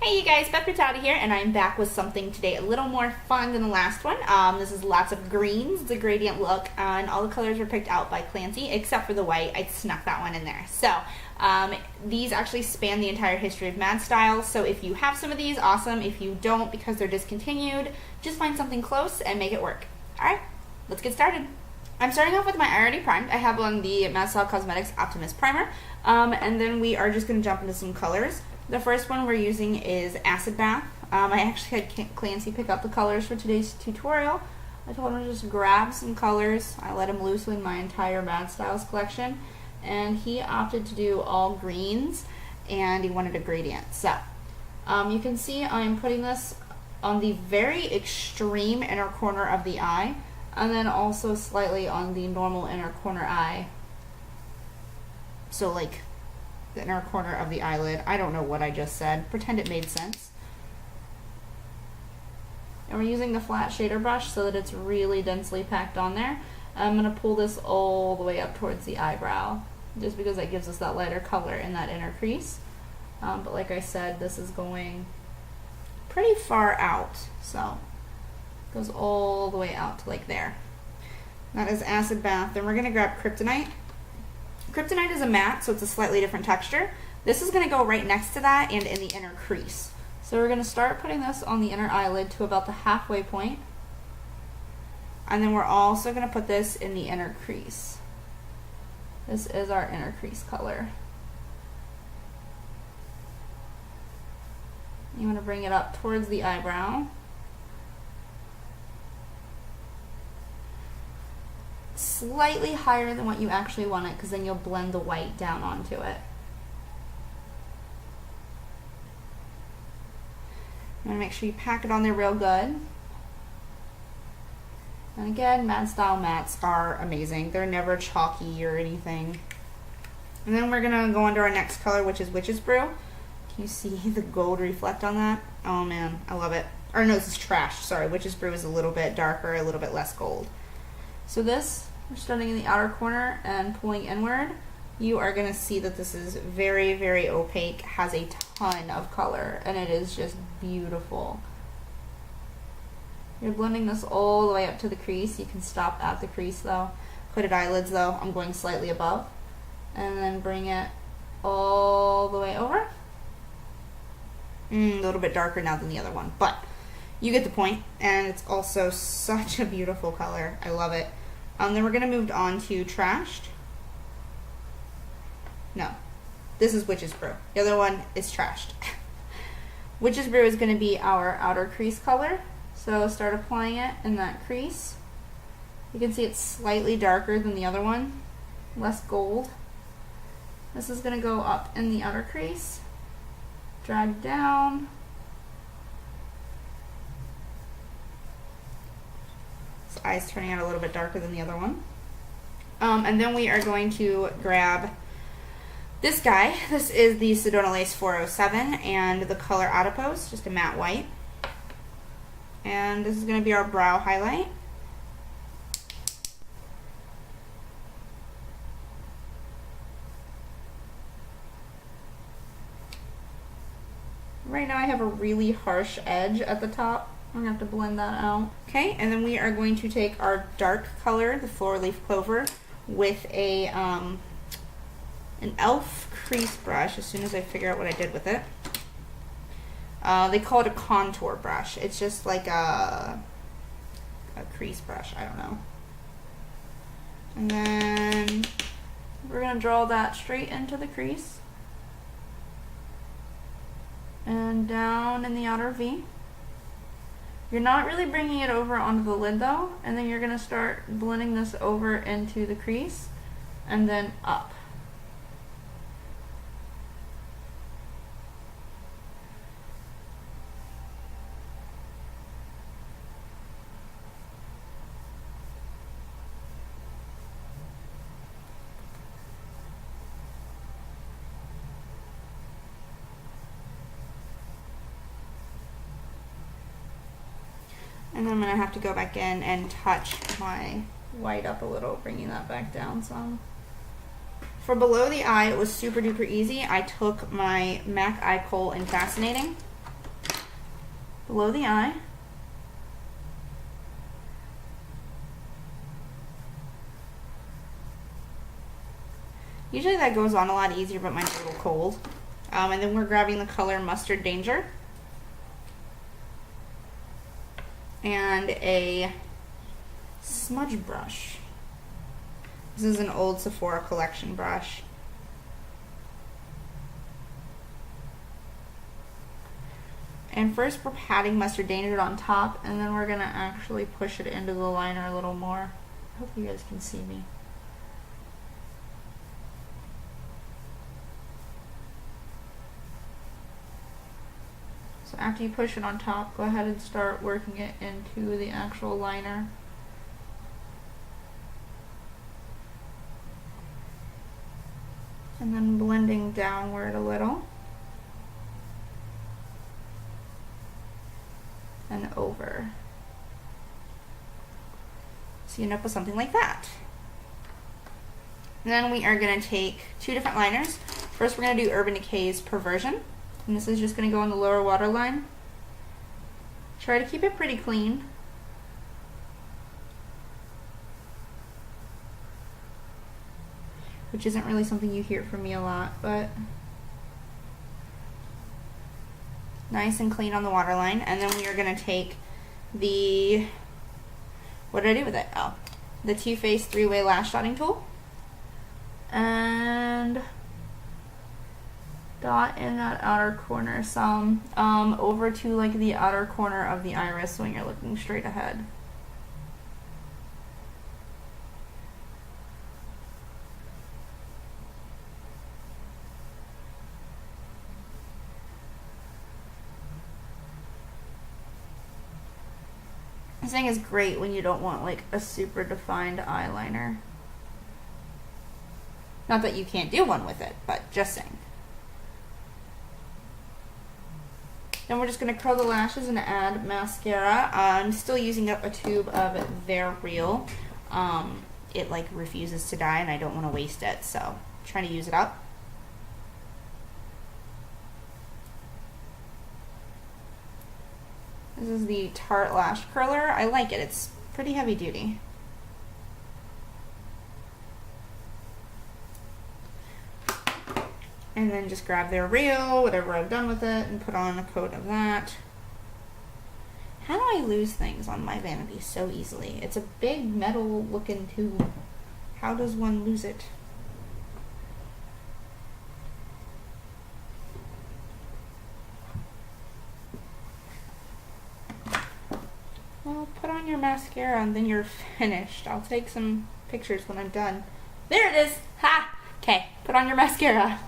Hey you guys, Beth Brutality here, and I'm back with something today a little more fun than the last one. This is lots of greens. It's a gradient look, and all the colors were picked out by Clancy, except for the white. I snuck that one in there. So, these actually span the entire history of Mad Style, so if you have some of these, awesome. If you don't, because they're discontinued, just find something close and make it work. Alright, let's get started. I'm starting off with my I already primed. I have on the Mad Style Cosmetix Optimus primer, and then we are just going to jump into some colors. The first one we're using is Acid Bath. I actually had Clancy pick up the colors for today's tutorial. I told him to just grab some colors. I let him loose in my entire Mad Styles collection, and he opted to do all greens, and he wanted a gradient. So, you can see I'm putting this on the very extreme inner corner of the eye, and then also slightly on the normal inner corner eye. So like the inner corner of the eyelid. I don't know what I just said. Pretend it made sense. And we're using the flat shader brush so that it's really densely packed on there. I'm going to pull this all the way up towards the eyebrow, just because that gives us that lighter color in that inner crease. But like I said, this is going pretty far out, so it goes all the way out to like there. That is Acid Bath. Then we're going to grab Kryptonite. Kryptonite is a matte, so it's a slightly different texture. This is going to go right next to that and in the inner crease. So we're going to start putting this on the inner eyelid to about the halfway point. And then we're also going to put this in the inner crease. This is our inner crease color. You want to bring it up towards the eyebrow. Slightly higher than what you actually want it, because then you'll blend the white down onto it. You want to make sure you pack it on there real good. And again, Mad Style mattes are amazing. They're never chalky or anything. And then we're going to go into our next color, which is Witch's Brew. Can you see the gold reflect on that? Oh man, I love it. Or no, this is Trash. Sorry, Witch's Brew is a little bit darker, a little bit less gold. So this, we're starting in the outer corner and pulling inward. You are going to see that this is very, very opaque, has a ton of color, and it is just beautiful. You're blending this all the way up to the crease. You can stop at the crease though. Hooded eyelids though, I'm going slightly above. And then bring it all the way over. A little bit darker now than the other one, but you get the point, and it's also such a beautiful color. I love it. Then we're going to move on to Trashed. No, this is Witch's Brew. The other one is Trashed. Witch's Brew is going to be our outer crease color. So start applying it in that crease. You can see it's slightly darker than the other one, less gold. This is going to go up in the outer crease, drag down. This eye's turning out a little bit darker than the other one. And then we are going to grab this guy. This is the Sedona Lace 407 and the color Adipose, just a matte white. And this is going to be our brow highlight. Right now I have a really harsh edge at the top. I'm going to have to blend that out. Okay, and then we are going to take our dark color, the Floor Leaf Clover, with a an e.l.f. crease brush as soon as I figure out what I did with it. They call it a contour brush. It's just like a crease brush, I don't know. And then we're going to draw that straight into the crease. And down in the outer V. You're not really bringing it over onto the lid though, and then you're going to start blending this over into the crease and then up. And then I'm going to have to go back in and touch my white up a little, bringing that back down some. For below the eye, it was super duper easy. I took my MAC Eye Kohl in Fascinating, below the eye. Usually that goes on a lot easier, but mine's a little cold. And then we're grabbing the color Mustard Danger. And a smudge brush. This is an old Sephora collection brush. And first we're patting Mustard Danger on top, and then we're gonna actually push it into the liner a little more. I hope you guys can see me. So after you push it on top, go ahead and start working it into the actual liner. And then blending downward a little. And over. So you end up with something like that. And then we are going to take two different liners. First we're going to do Urban Decay's Perversion. And this is just going to go on the lower waterline. Try to keep it pretty clean. Which isn't really something you hear from me a lot, but nice and clean on the waterline. And then we are going to take the, what did I do with it? Oh, the Too Faced 3-way lash dotting tool. And dot in that outer corner some, over to like the outer corner of the iris when you're looking straight ahead. This thing is great when you don't want like a super defined eyeliner. Not that you can't do one with it, but just saying. Then we're just going to curl the lashes and add mascara. I'm still using up a tube of They're Real. It like refuses to die and I don't want to waste it, so I'm trying to use it up. This is the Tarte Lash Curler. I like it. It's pretty heavy duty. And then just grab They're Real, whatever I've done with it, and put on a coat of that. How do I lose things on my vanity so easily? It's a big metal looking tube. How does one lose it? Well, put on your mascara and then you're finished. I'll take some pictures when I'm done. There it is! Ha! Okay, put on your mascara.